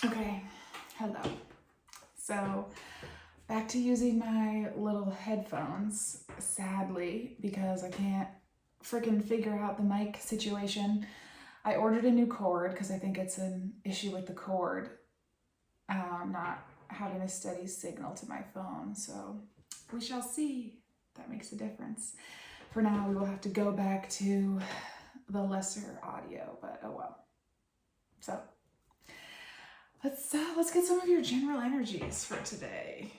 Okay, hello. So back to using my little headphones, sadly, because I can't freaking figure out the mic situation. I ordered a new cord because I think it's an issue with the cord, not having a steady signal to my phone. So we shall see if that makes a difference. For now, we will have to go back to the lesser audio, but oh well. So let's get some of your general energies for today.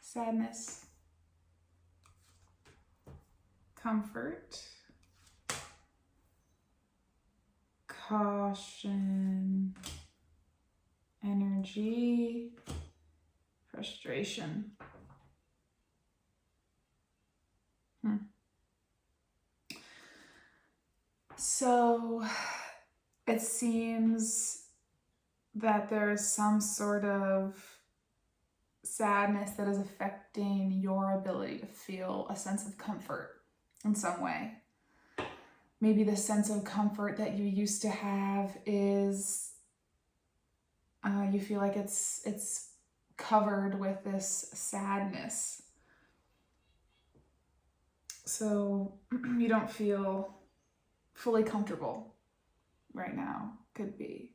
Sadness, comfort, caution, energy, frustration. So it seems that there's some sort of sadness that is affecting your ability to feel a sense of comfort in some way. Maybe the sense of comfort that you used to have is you feel like it's covered with this sadness. So you don't feel fully comfortable right now, could be.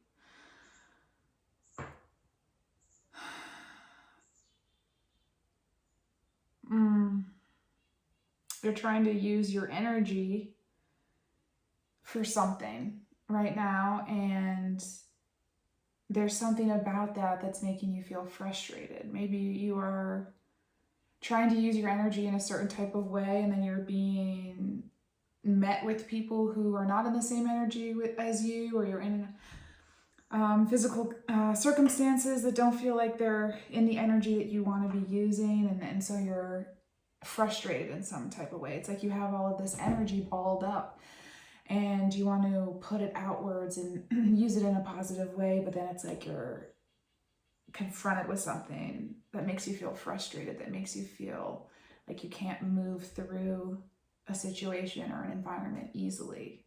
You're trying to use your energy for something right now, and there's something about that that's making you feel frustrated. Maybe you are trying to use your energy in a certain type of way, and then you're being met with people who are not in the same energy as you, or you're in physical circumstances that don't feel like they're in the energy that you want to be using, and so you're frustrated in some type of way. It's like you have all of this energy balled up and you want to put it outwards and use it in a positive way, but then it's like you're confronted with something that makes you feel frustrated, that makes you feel like you can't move through a situation or an environment easily.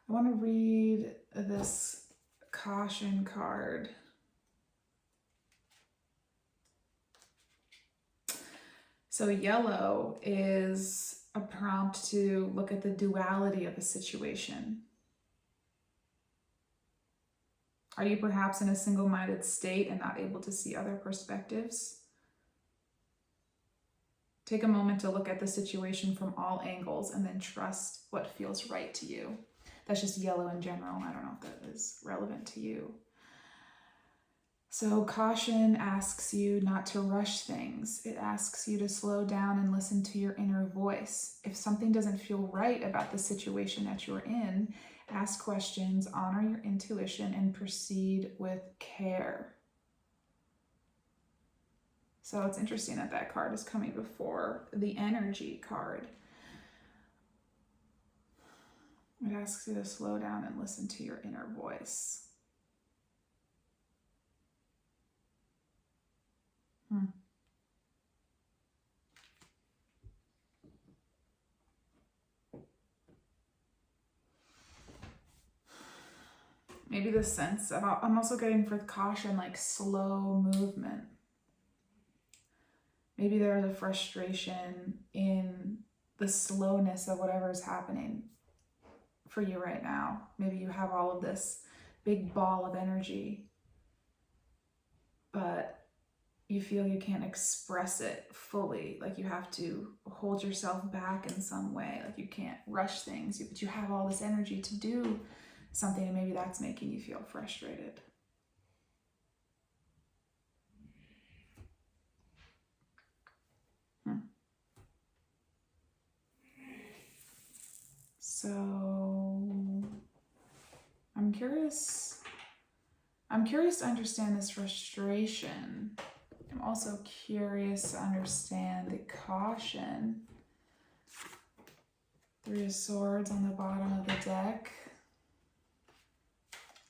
I want to read this caution card. So yellow is a prompt to look at the duality of a situation. Are you perhaps in a single-minded state and not able to see other perspectives? Take a moment to look at the situation from all angles and then trust what feels right to you. That's just yellow in general. I don't know if that is relevant to you. So caution asks you not to rush things. It asks you to slow down and listen to your inner voice. If something doesn't feel right about the situation that you're in, ask questions, honor your intuition, and proceed with care. So it's interesting that that card is coming before the energy card. It asks you to slow down and listen to your inner voice. Maybe the sense about, I'm also getting for caution, like slow movement. Maybe there's a frustration in the slowness of whatever is happening for you right now. Maybe you have all of this big ball of energy, but you feel you can't express it fully. Like you have to hold yourself back in some way. Like you can't rush things, but you have all this energy to do something, and maybe that's making you feel frustrated. So curious. I'm curious to understand this frustration. I'm also curious to understand the caution. Three of Swords on the bottom of the deck.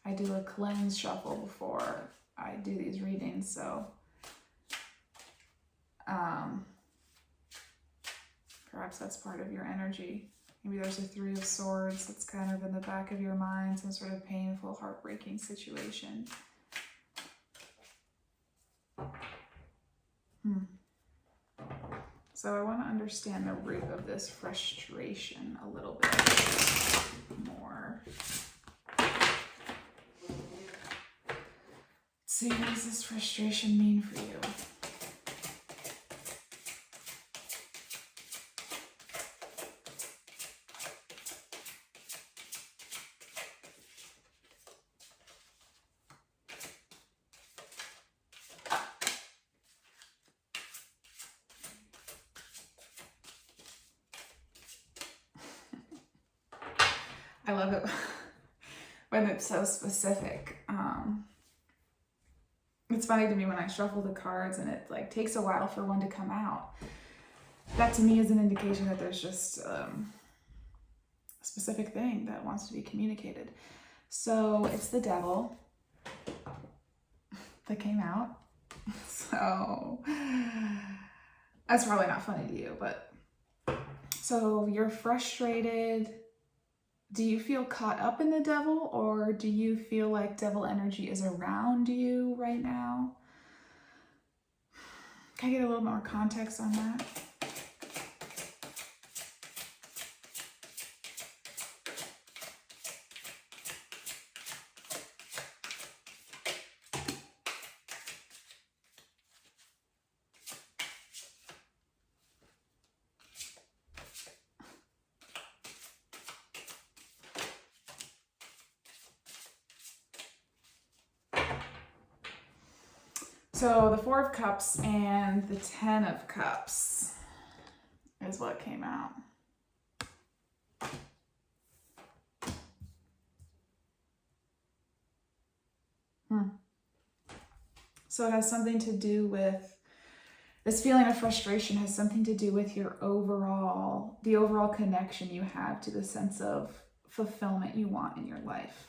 I do a cleanse shuffle before I do these readings, so perhaps that's part of your energy. Maybe there's a Three of Swords that's kind of in the back of your mind, some sort of painful, heartbreaking situation. So I want to understand the root of this frustration a little bit more. Let's see, what does this frustration mean for you? I love it when it's so specific. It's funny to me when I shuffle the cards and it like takes a while for one to come out. That to me is an indication that there's just a specific thing that wants to be communicated. So it's the Devil that came out. So that's probably not funny to you, but so you're frustrated. Do you feel caught up in the Devil, or do you feel like Devil energy is around you right now? Can I get a little more context on that? So the Four of Cups and the Ten of Cups is what came out. So it has something to do with, this feeling of frustration has something to do with your the overall connection you have to the sense of fulfillment you want in your life.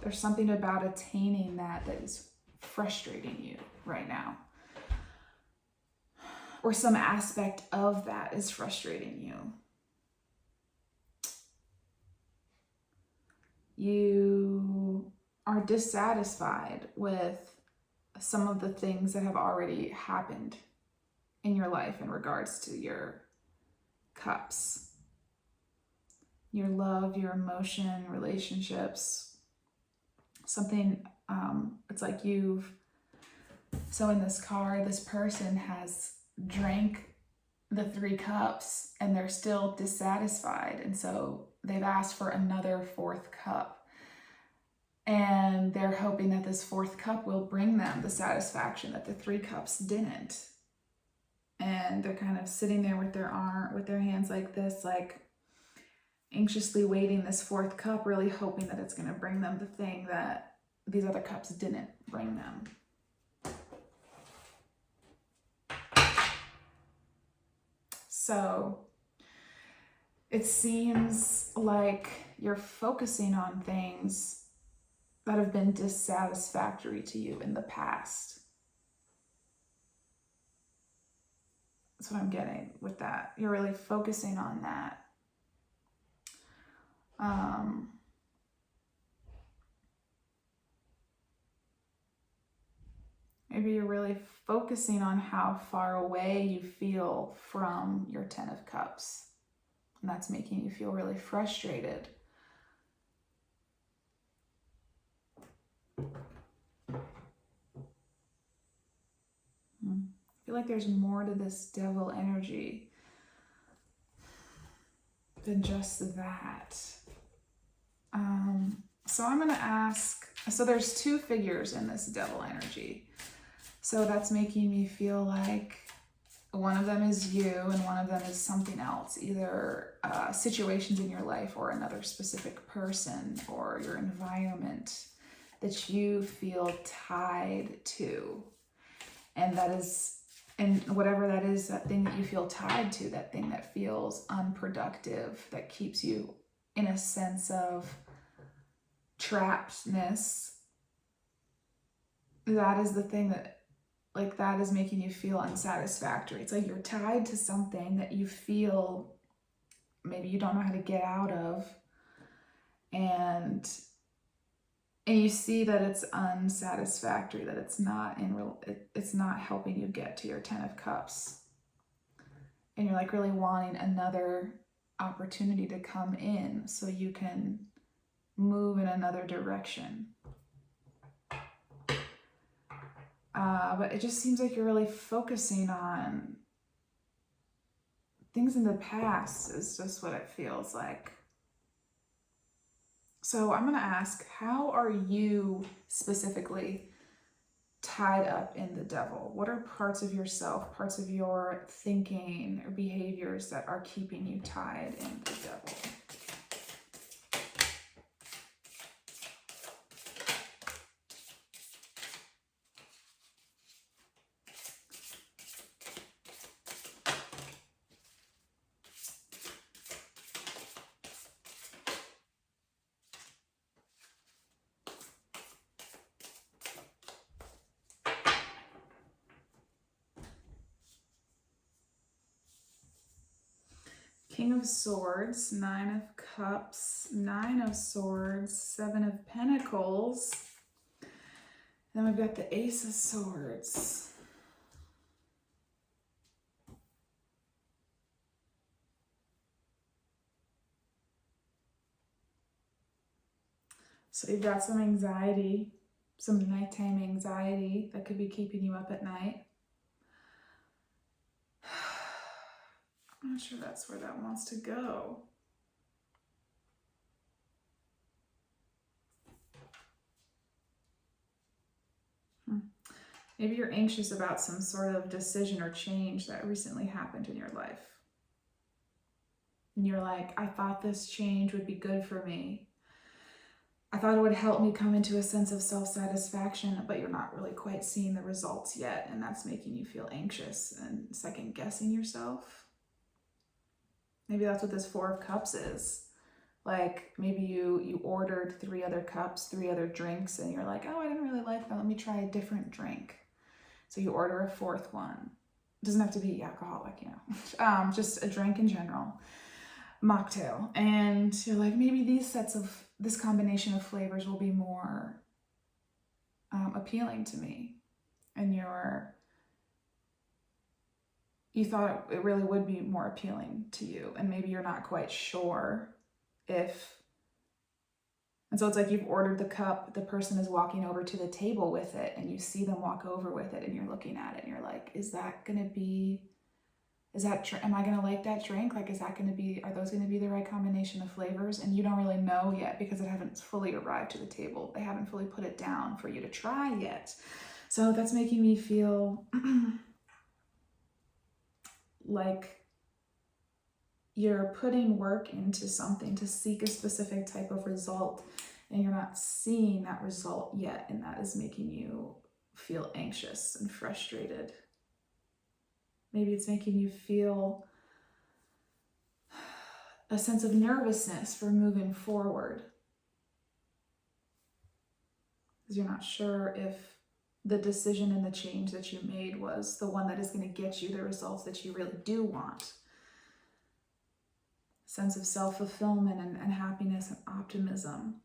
There's something about attaining that is frustrating you right now, or some aspect of that is frustrating you. You are dissatisfied with some of the things that have already happened in your life in regards to your cups, your love, your emotion, relationships, something. It's like so in this card, this person has drank the 3 cups and they're still dissatisfied. And so they've asked for another 4th cup. And they're hoping that this 4th cup will bring them the satisfaction that the 3 cups didn't. And they're kind of sitting there with their hands like this, like anxiously waiting this 4th cup, really hoping that it's going to bring them the thing that these other cups didn't bring them. So it seems like you're focusing on things that have been dissatisfactory to you in the past. That's what I'm getting with that. You're really focusing on that. Maybe you're really focusing on how far away you feel from your 10 of Cups. And that's making you feel really frustrated. I feel like there's more to this devil energy than just that. So I'm going to ask, so there's 2 figures in this devil energy. So that's making me feel like One of them is you, and one of them is something else, either situations in your life or another specific person or your environment that you feel tied to. And that is, and whatever that is, that thing that you feel tied to, that thing that feels unproductive, that keeps you in a sense of trappedness, that is the thing that, like, that is making you feel unsatisfactory. It's like you're tied to something that you feel maybe you don't know how to get out of, and you see that it's unsatisfactory, that it's not it's not helping you get to your 10 of Cups, and you're like really wanting another opportunity to come in so you can move in another direction. But it just seems like you're really focusing on things in the past, is just what it feels like. So I'm going to ask, how are you specifically tied up in the Devil? What are parts of yourself, parts of your thinking or behaviors that are keeping you tied in the Devil? King of Swords, 9 of Cups, 9 of Swords, 7 of Pentacles. Then we've got the Ace of Swords. So you've got some anxiety, some nighttime anxiety that could be keeping you up at night. I'm not sure that's where that wants to go. Maybe you're anxious about some sort of decision or change that recently happened in your life. And you're like, I thought this change would be good for me. I thought it would help me come into a sense of self-satisfaction, but you're not really quite seeing the results yet, and that's making you feel anxious and second-guessing yourself. Maybe that's what this 4 of Cups is. Like, maybe you ordered 3 other cups, 3 other drinks, and you're like, oh, I didn't really like that. Let me try a different drink. So you order a 4th one. It doesn't have to be alcoholic, you know, just a drink in general, mocktail. And you're like, maybe this combination of flavors will be more appealing to me. And you thought it really would be more appealing to you, and maybe you're not quite sure if, and so it's like you've ordered the cup, the person is walking over to the table with it, and you see them walk over with it, and you're looking at it, and you're like, am I gonna like that drink? Like, are those gonna be the right combination of flavors? And you don't really know yet because it hasn't fully arrived to the table. They haven't fully put it down for you to try yet. So that's making me feel like you're putting work into something to seek a specific type of result, and you're not seeing that result yet, and that is making you feel anxious and frustrated. Maybe it's making you feel a sense of nervousness for moving forward, because you're not sure if the decision and the change that you made was the one that is going to get you the results that you really do want. Sense of self-fulfillment and happiness and optimism.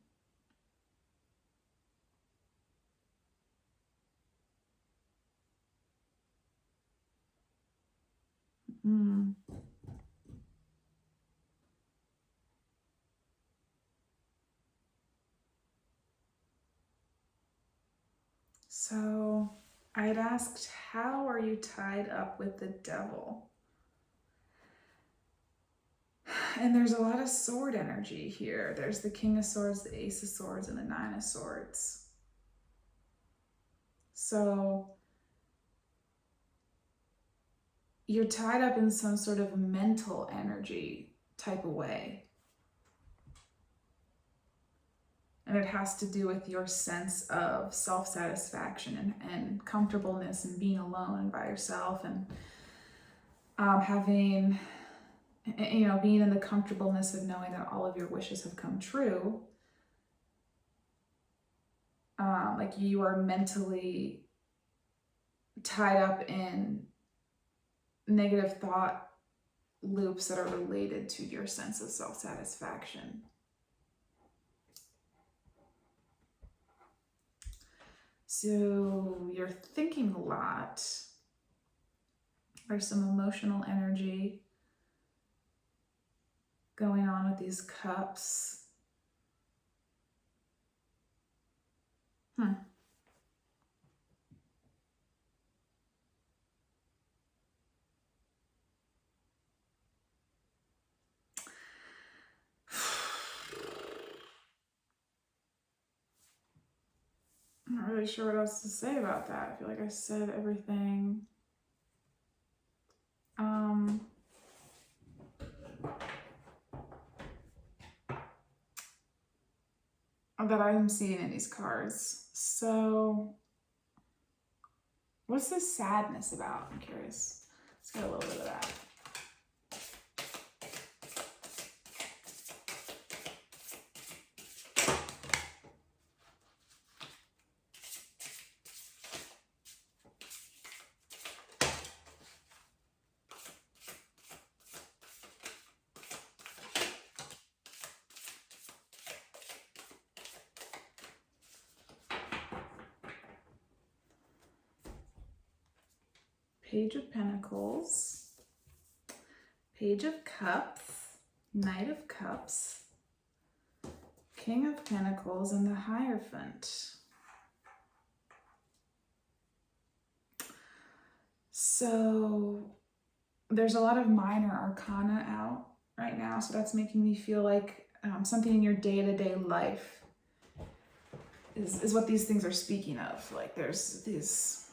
So I had asked, how are you tied up with the Devil? And there's a lot of sword energy here. There's the King of Swords, the Ace of Swords, and the 9 of Swords. So you're tied up in some sort of mental energy type of way. And it has to do with your sense of self-satisfaction and comfortableness and being alone and by yourself, and having, being in the comfortableness of knowing that all of your wishes have come true. Like you are mentally tied up in negative thought loops that are related to your sense of self-satisfaction. So you're thinking a lot. There's some emotional energy going on with these cups. I'm not really sure what else to say about that. I feel like I said everything. That I'm seeing in these cards. So what's this sadness about? I'm curious. Let's get a little bit of that. Page of Pentacles, Page of Cups, Knight of Cups, King of Pentacles, and the Hierophant. So there's a lot of minor arcana out right now, so that's making me feel like something in your day-to-day life is what these things are speaking of. Like there's these,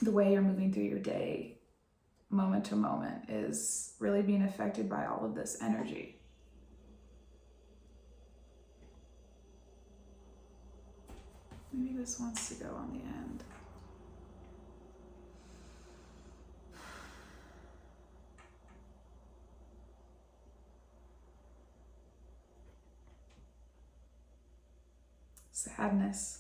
the way you're moving through your day, moment to moment, is really being affected by all of this energy. Maybe this wants to go on the end. Sadness.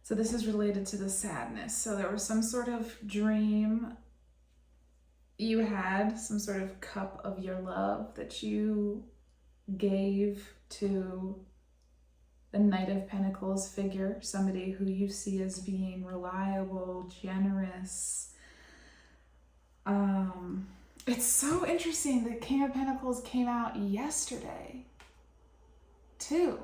So this is related to the sadness. So there was some sort of dream you had, some sort of cup of your love that you gave to the Knight of Pentacles figure, somebody who you see as being reliable, generous. It's so interesting that King of Pentacles came out yesterday, too.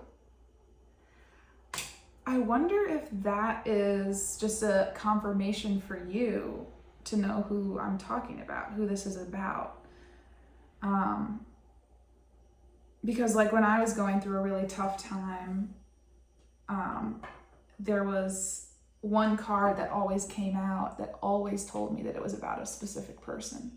I wonder if that is just a confirmation for you to know who I'm talking about, who this is about. Because like when I was going through a really tough time, there was one card that always came out that always told me that it was about a specific person.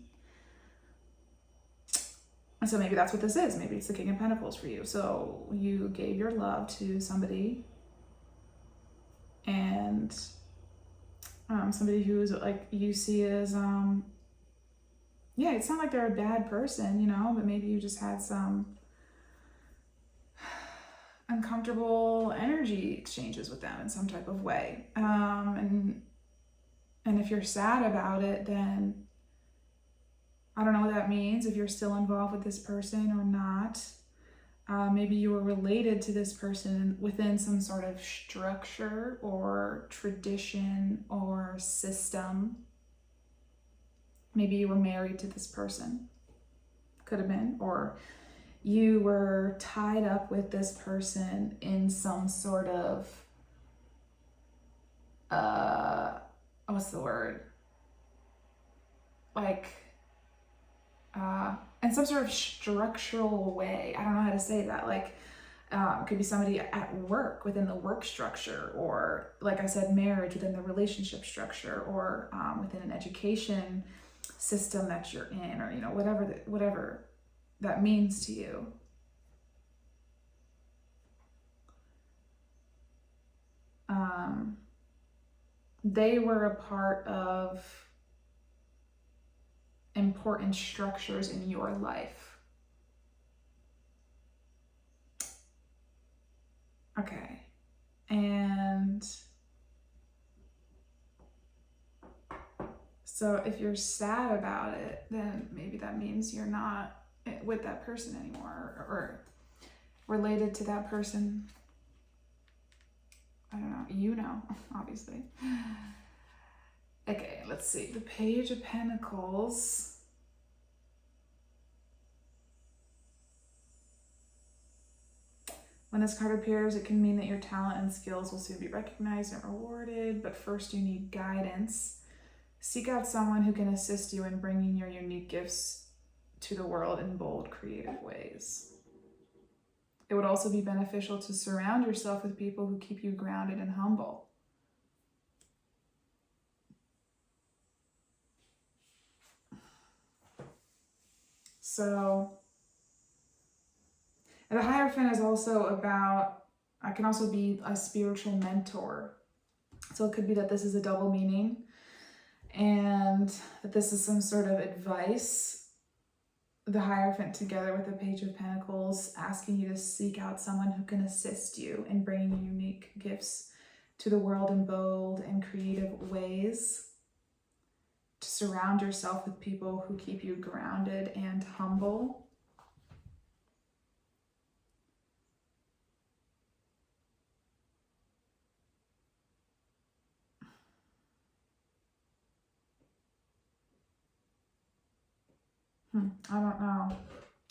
And so maybe that's what this is. Maybe it's the King of Pentacles for you. So you gave your love to somebody, and somebody who's like you see as yeah, it's not like they're a bad person, but maybe you just had some uncomfortable energy exchanges with them in some type of way, and if you're sad about it, then I don't know what that means, if you're still involved with this person or not. Maybe you were related to this person within some sort of structure or tradition or system. Maybe you were married to this person. Could have been. Or you were tied up with this person in some sort of, what's the word? Like, in some sort of structural way. I don't know how to say that. Like, It could be somebody at work, within the work structure, or like I said, marriage, within the relationship structure, or within an education system that you're in, or, you know, whatever that means to you. They were a part of important structures in your life. Okay. And so if you're sad about it, then maybe that means you're not with that person anymore, or related to that person. I don't know. You know, obviously. Okay, let's see. The Page of Pentacles. When this card appears, it can mean that your talent and skills will soon be recognized and rewarded, but first you need guidance. Seek out someone who can assist you in bringing your unique gifts to the world in bold, creative ways. It would also be beneficial to surround yourself with people who keep you grounded and humble. So, and the Hierophant is also about, I can also be a spiritual mentor. So it could be that this is a double meaning, and that this is some sort of advice. The Hierophant together with the Page of Pentacles, asking you to seek out someone who can assist you in bringing unique gifts to the world in bold and creative ways. To surround yourself with people who keep you grounded and humble. I don't know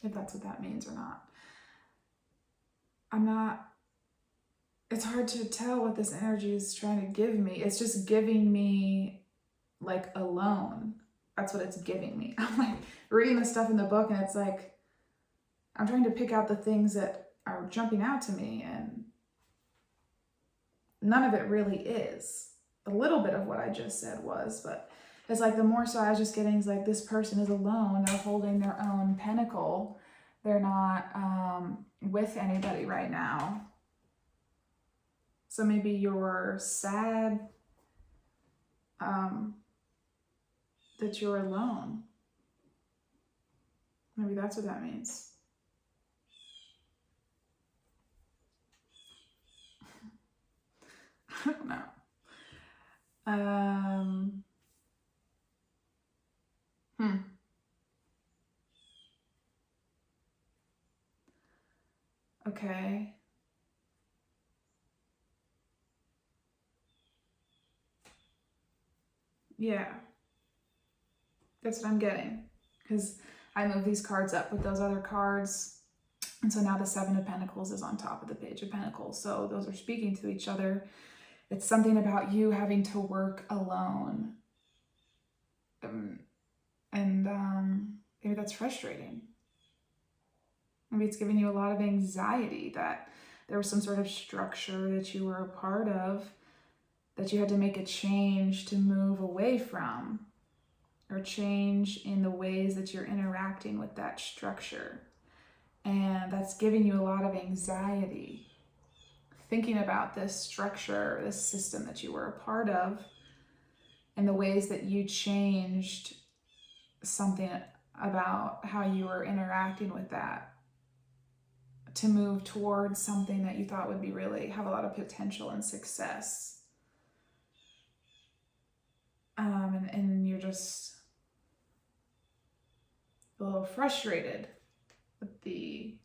if that's what that means or not. It's hard to tell what this energy is trying to give me. It's just giving me like alone. That's what it's giving me. I'm like reading the stuff in the book, and it's like, I'm trying to pick out the things that are jumping out to me, and none of it really is. A little bit of what I just said was, but it's like the more so I was just getting is like, this person is alone. They're holding their own pentacle. They're not with anybody right now. So maybe you're sad that you're alone. Maybe that's what that means. I don't know. Okay. Yeah. That's what I'm getting. Because I moved these cards up with those other cards. And so now the Seven of Pentacles is on top of the Page of Pentacles. So those are speaking to each other. It's something about you having to work alone. Maybe that's frustrating. Maybe it's giving you a lot of anxiety that there was some sort of structure that you were a part of that you had to make a change to move away from, or change in the ways that you're interacting with that structure. And that's giving you a lot of anxiety. Thinking about this structure, this system that you were a part of, and the ways that you changed something about how you were interacting with that to move towards something that you thought would be really have a lot of potential and success. And you're just a little frustrated with maybe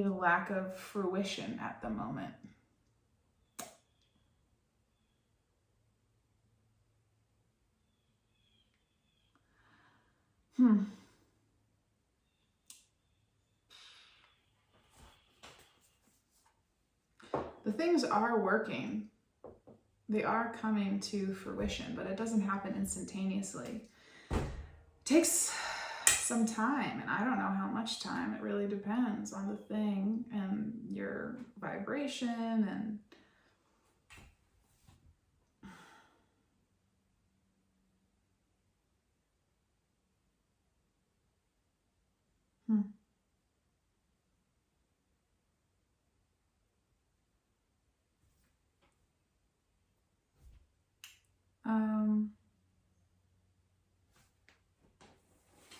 the lack of fruition at the moment. The things are working. They are coming to fruition, but it doesn't happen instantaneously. It takes some time, and I don't know how much time. It really depends on the thing and your vibration and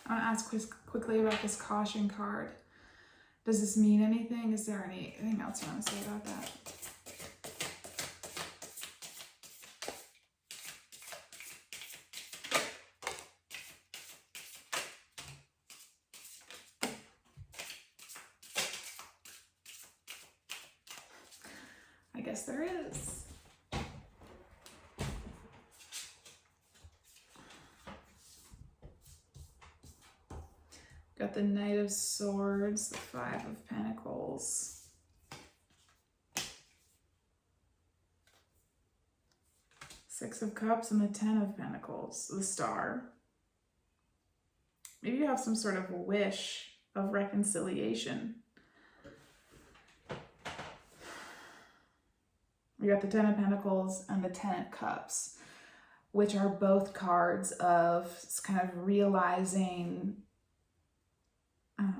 I want to ask quickly about this caution card. Does this mean anything? Is there anything else you want to say about that? I guess there is. Got the Knight of Swords, the Five of Pentacles. Six of Cups and the Ten of Pentacles, the Star. Maybe you have some sort of wish of reconciliation. We got the Ten of Pentacles and the Ten of Cups, which are both cards of kind of realizing,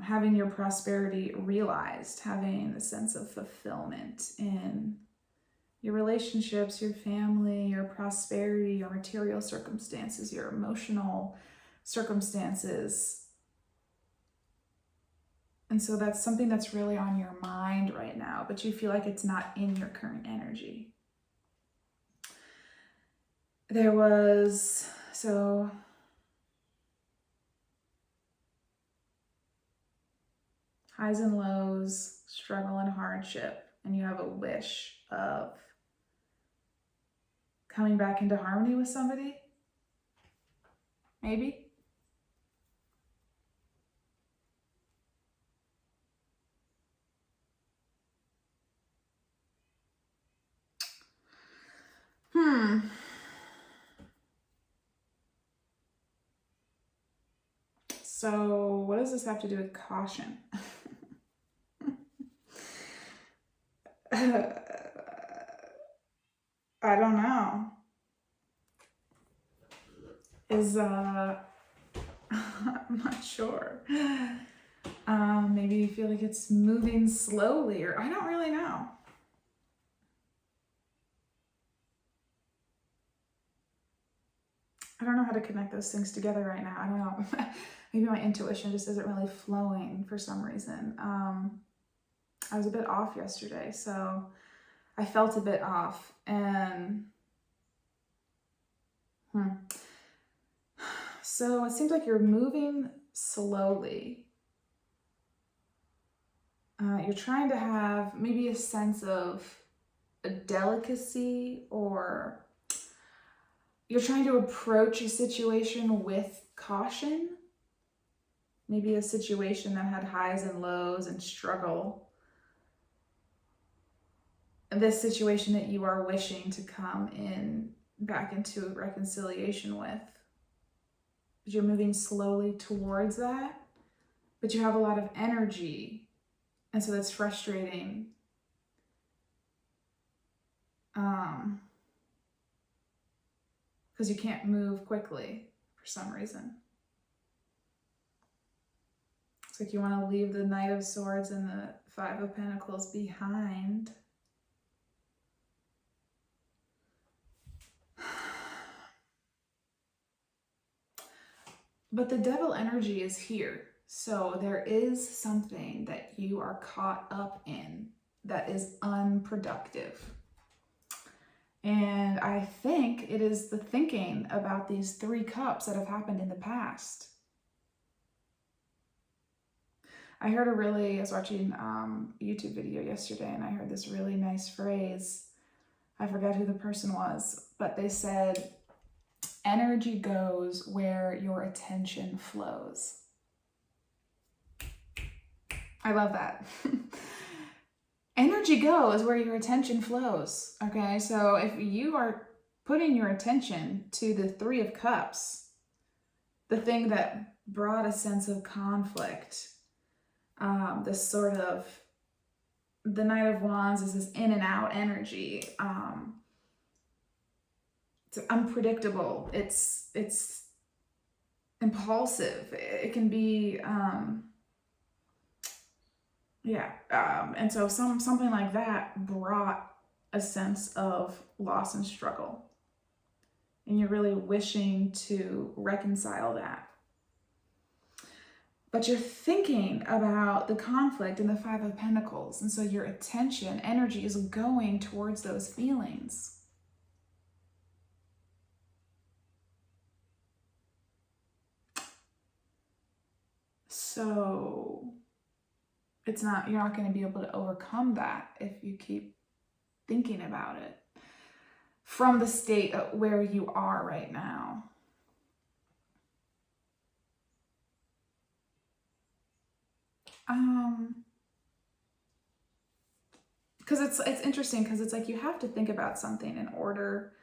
having your prosperity realized, having a sense of fulfillment in your relationships, your family, your prosperity, your material circumstances, your emotional circumstances. And so that's something that's really on your mind right now, but you feel like it's not in your current energy. There was, highs and lows, struggle and hardship, and you have a wish of coming back into harmony with somebody, maybe. So what does this have to do with caution? I don't know. I'm not sure. Maybe you feel like it's moving slowly, or I don't really know. I don't know how to connect those things together right now. I don't know. Maybe my intuition just isn't really flowing for some reason. I was a bit off yesterday, so I felt a bit off, and so it seems like you're moving slowly. You're trying to have maybe a sense of a delicacy, or you're trying to approach a situation with caution. Maybe a situation that had highs and lows and struggle. This situation that you are wishing to come back into reconciliation with. But you're moving slowly towards that, but you have a lot of energy. And so that's frustrating. Because you can't move quickly for some reason. It's like you want to leave the Knight of Swords and the Five of Pentacles behind. But the Devil energy is here. So there is something that you are caught up in that is unproductive. And I think it is the thinking about these 3 cups that have happened in the past. I was watching a YouTube video yesterday, and I heard this really nice phrase. I forgot who the person was, but they said, energy goes where your attention flows. I love that. Energy goes where your attention flows. Okay, so if you are putting your attention to the 3 of Cups, the thing that brought a sense of conflict. This sort of, the Knight of Wands is this in and out energy. It's unpredictable. It's impulsive. It can be, and so something like that brought a sense of loss and struggle. And you're really wishing to reconcile that. But you're thinking about the conflict in the Five of Pentacles. And so your attention, energy is going towards those feelings. So you're not going to be able to overcome that if you keep thinking about it from the state of where you are right now. Because it's interesting, because it's like you have to think about something in order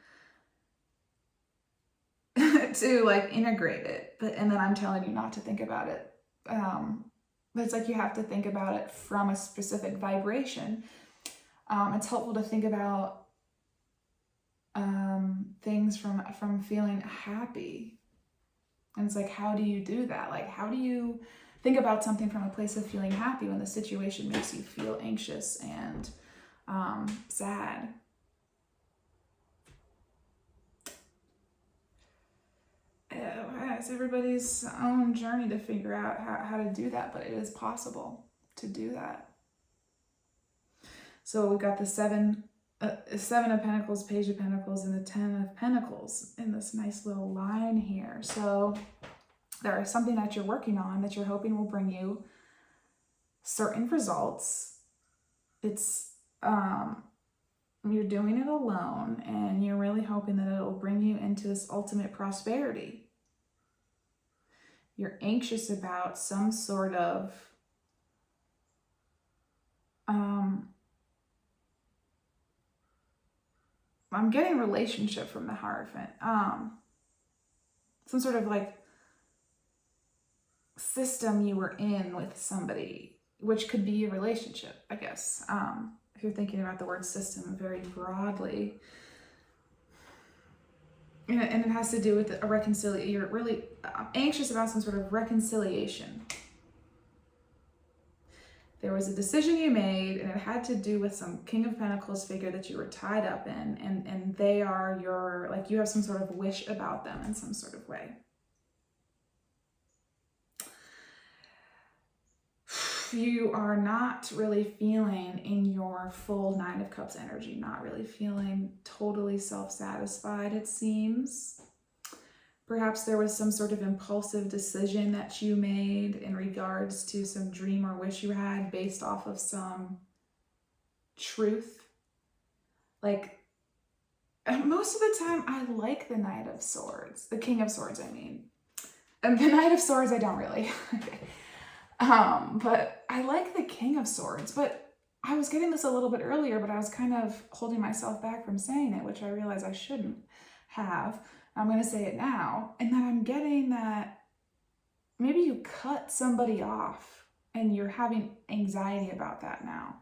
to like integrate it, and then I'm telling you not to think about it. But it's like you have to think about it from a specific vibration. It's helpful to think about things from feeling happy. And it's like, how do you do that? Like, how do you think about something from a place of feeling happy when the situation makes you feel anxious and sad? It's everybody's own journey to figure out how to do that, but it is possible to do that. So we've got the Seven of Pentacles, Page of Pentacles, and the Ten of Pentacles in this nice little line here. So there is something that you're working on that you're hoping will bring you certain results. It's you're doing it alone, and you're really hoping that it will bring you into this ultimate prosperity. You're anxious about some sort of I'm getting relationship from the Hierophant. Some sort of like system you were in with somebody, which could be a relationship, I guess. If you're thinking about the word system very broadly. And it has to do with a reconciliation. You're really anxious about some sort of reconciliation. There was a decision you made, and it had to do with some King of Pentacles figure that you were tied up in, and they are your, like, you have some sort of wish about them in some sort of way. You are not really feeling in your full Nine of Cups energy, not really feeling totally self-satisfied, it seems. Perhaps there was some sort of impulsive decision that you made in regards to some dream or wish you had based off of some truth. Like, most of the time, I like the Knight of Swords, the King of Swords, I mean. And the Knight of Swords, I don't really. Okay. But I like the King of Swords, but I was getting this a little bit earlier, but I was kind of holding myself back from saying it, which I realized I shouldn't have. I'm going to say it now. And then I'm getting that maybe you cut somebody off and you're having anxiety about that now.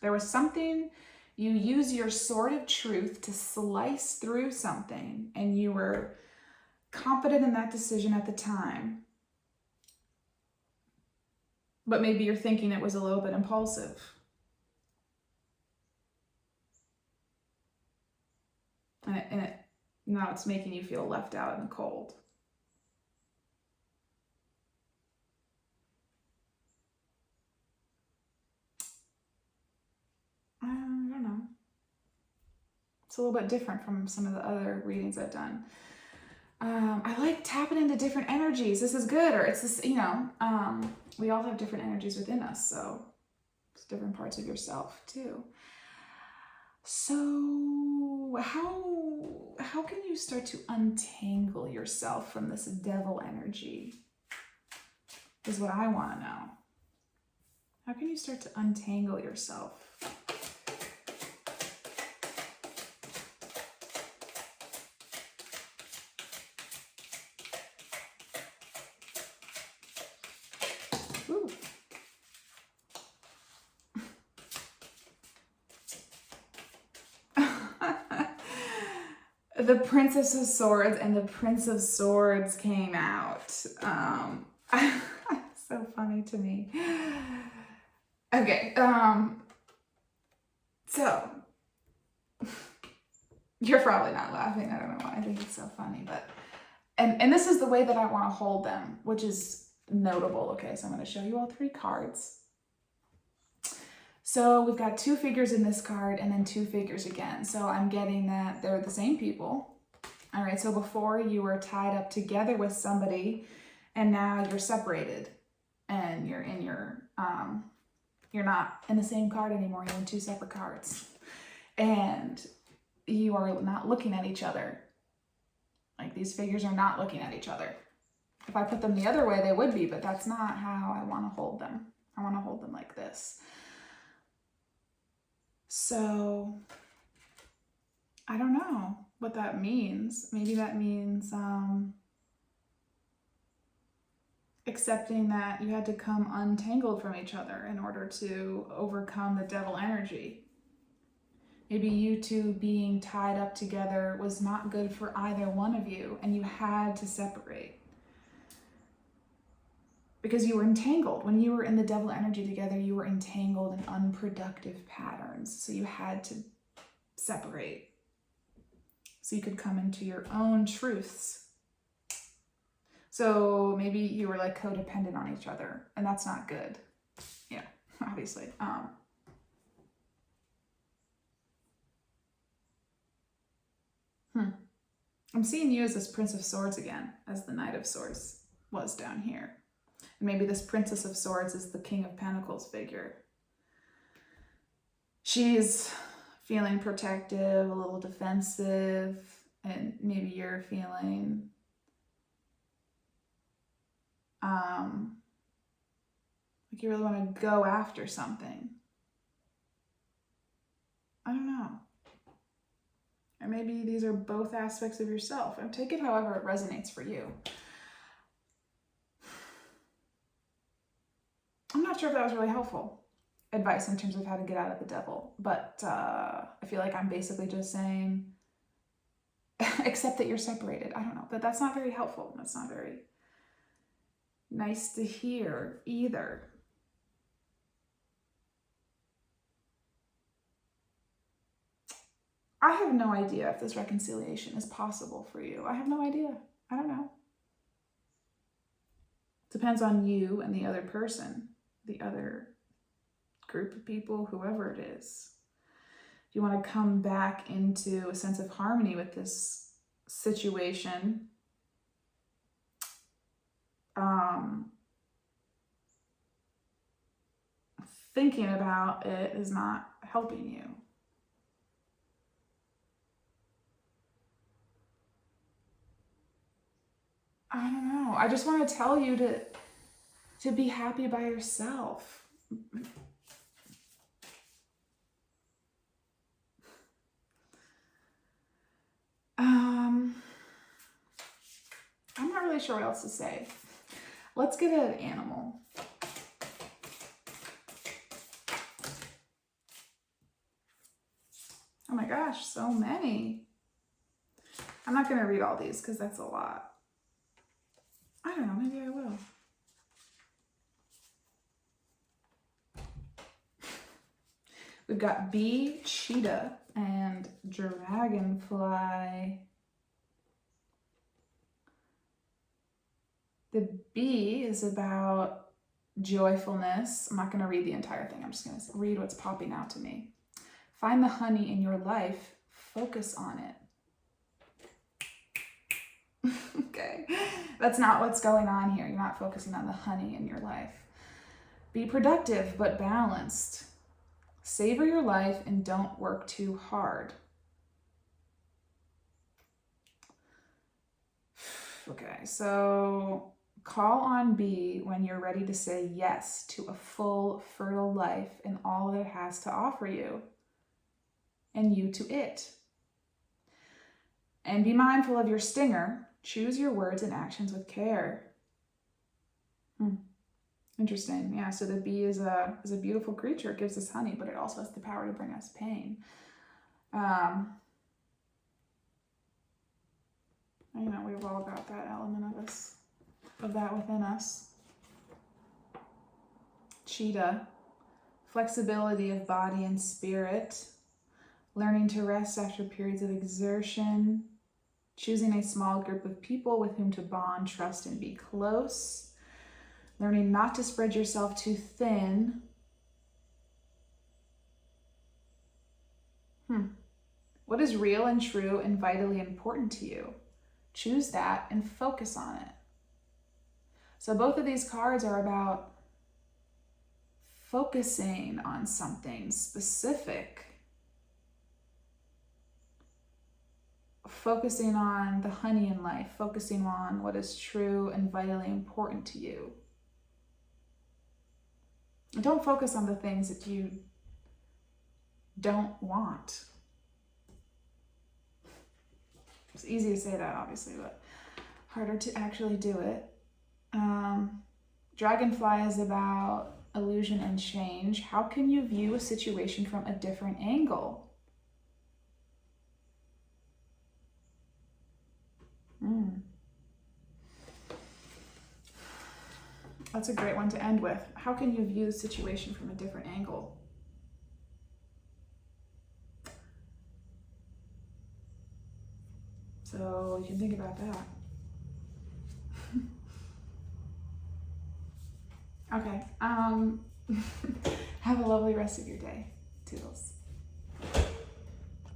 There was something, you use your sword of truth to slice through something, and you were confident in that decision at the time. But maybe you're thinking it was a little bit impulsive. And now it's making you feel left out in the cold. I don't know. It's a little bit different from some of the other readings I've done. I like tapping into different energies. This is good, or it's this, we all have different energies within us, so it's different parts of yourself too. So how can you start to untangle yourself from this devil energy? Is what I want to know. How can you start to untangle yourself? the Princess of Swords and the Prince of Swords came out. So funny to me. Okay, so you're probably not laughing. I don't know why. I think it's so funny, but and this is the way that I want to hold them, which is notable. Okay, so I'm going to show you all 3 cards. So we've got 2 figures in this card and then 2 figures again. So I'm getting that they're the same people. All right, so before you were tied up together with somebody and now you're separated and you're in your, you're not in the same card anymore. You're in 2 separate cards and you are not looking at each other. Like these figures are not looking at each other. If I put them the other way, they would be, but that's not how I want to hold them. I want to hold them like this. So I don't know what that means. Maybe that means accepting that you had to come untangled from each other in order to overcome the devil energy. Maybe you 2 being tied up together was not good for either one of you and you had to separate. Because you were entangled. When you were in the devil energy together, you were entangled in unproductive patterns. So you had to separate. So you could come into your own truths. So maybe you were like codependent on each other, and that's not good. Yeah, obviously. I'm seeing you as this Prince of Swords again, as the Knight of Swords was down here. And maybe this Princess of Swords is the King of Pentacles figure. She's feeling protective, a little defensive, and maybe you're feeling like you really want to go after something. I don't know. Or maybe these are both aspects of yourself. And take it however it resonates for you. I'm not sure if that was really helpful advice in terms of how to get out of the devil, but I feel like I'm basically just saying, accept that you're separated. I don't know, but that's not very helpful. That's not very nice to hear either. I have no idea if this reconciliation is possible for you. I have no idea. I don't know. Depends on you and the other person, the other group of people, whoever it is. If you want to come back into a sense of harmony with this situation, thinking about it is not helping you. I don't know. I just want to tell you to be happy by yourself. I'm not really sure what else to say. Let's get an animal. Oh my gosh, so many. I'm not going to read all these because that's a lot. I don't know, maybe I will. We've got bee, cheetah, and dragonfly. The bee is about joyfulness. I'm not going to read the entire thing. I'm just going to read what's popping out to me. Find the honey in your life. Focus on it. Okay. That's not what's going on here. You're not focusing on the honey in your life. Be productive but balanced. Savor your life and don't work too hard. Okay, so call on B when you're ready to say yes to a full, fertile life and all that it has to offer you, and you to it. And be mindful of your stinger. Choose your words and actions with care. Interesting. Yeah, so the bee is a beautiful creature. It gives us honey, but it also has the power to bring us pain. I know we've all got that element of that within us. Cheetah, flexibility of body and spirit, learning to rest after periods of exertion, choosing a small group of people with whom to bond, trust, and be close, learning not to spread yourself too thin. What is real and true and vitally important to you? Choose that and focus on it. So both of these cards are about focusing on something specific. Focusing on the honey in life, focusing on what is true and vitally important to you. And don't focus on the things that you don't want. It's easy to say that, obviously, but harder to actually do it. Dragonfly is about illusion and change. How can you view a situation from a different angle? That's a great one to end with. How can you view the situation from a different angle? So you can think about that. Okay. Have a lovely rest of your day, Toodles.